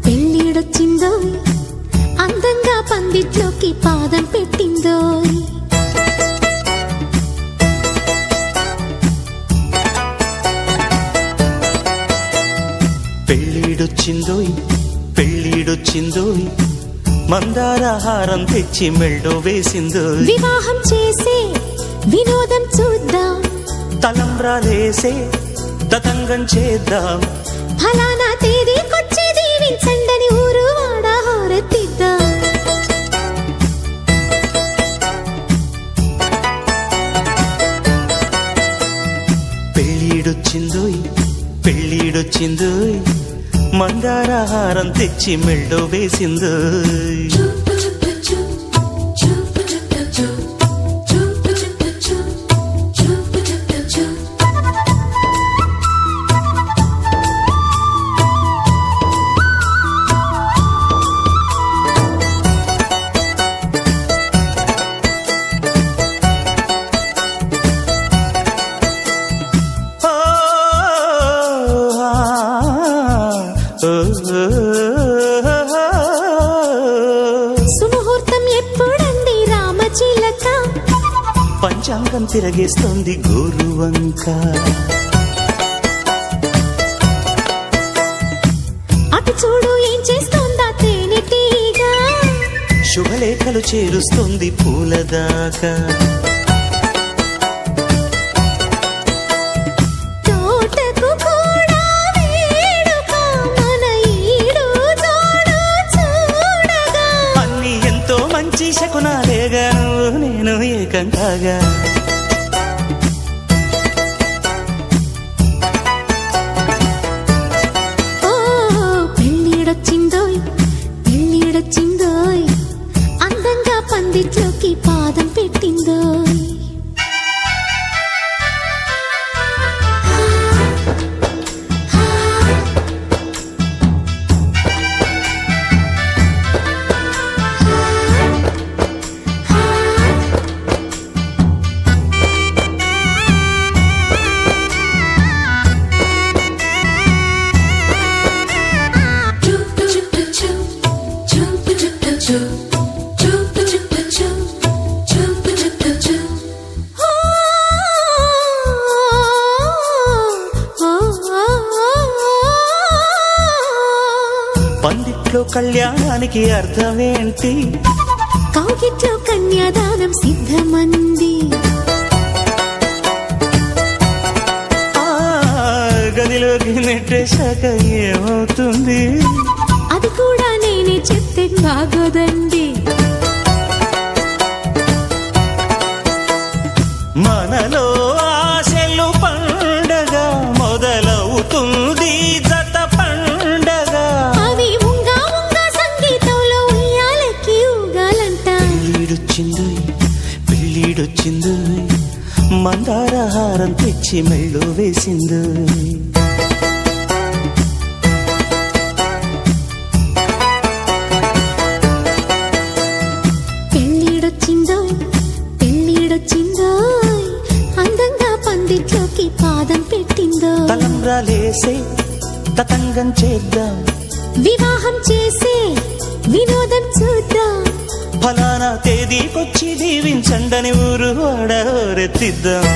పెళ్ళిడొచ్చిందోయ్ అందంగా పందిట్లోకి పాదం పెట్టిందోయ్ పెళ్ళిడొచ్చిందోయ్ మందారహారం తెచ్చి మెళ్ళో వేసిందోయ్ వివాహం చేసే వినోదం చూద్దాం తలంబ్రాలేసే తతంగం చేద్దాం ఫలానా తేదీకొచ్చి దీవించండని ఊరు వాడ హోరెత్తిద్దాం పెళ్ళిడొచ్చిందోయ్ మందారహారం తెచ్చి మెళ్ళో వేసిందోయ్ సుముహూర్తం ఎప్పుడండి రామచిలక పంచాంగం తిరగేస్తోంది గోరువంక అటు చూడు ఏం చేస్తోందా తేనెటీగా శుభలేఖలు చేరుస్తోంది పూలదాకా శకునాలేగా నువ్వు నేను ఏకంగా పెళ్ళిడొచ్చిందోయ్ అందంగా పందిట్లోకి పాదం పెట్టిందోయ్ పందిట్లో కళ్యాణానికి అర్థమేంటి కౌగిట్లో కన్యాదానం సిద్ధమంది గదిలోకి నెట్టేశాక ఏమవుతుంది అది కూడా నేనే చెప్తే బాగోదండి మనలో ఆశలు పండగ మొదలవుతుంది జత పండగ అవి ఉంగా సంగీతంలో ఉయ్యాలకి ఊగాలంట పెళ్ళిడొచ్చిందోయ్ మందారహారం తెచ్చి మెళ్ళో వేసిందోయ్ పెళ్ళిడొచ్చిందోయ్ అందంగా పందిట్లోకి పాదం పెట్టిందోయ్ తలంబ్రాలేసే తతంగం చేద్దాం వివాహం చేసే వినోదం చూద్దాం ఫలానా తేదీకొచ్చి దీవించండని ఊరు వాడ హోరెత్తిద్దాం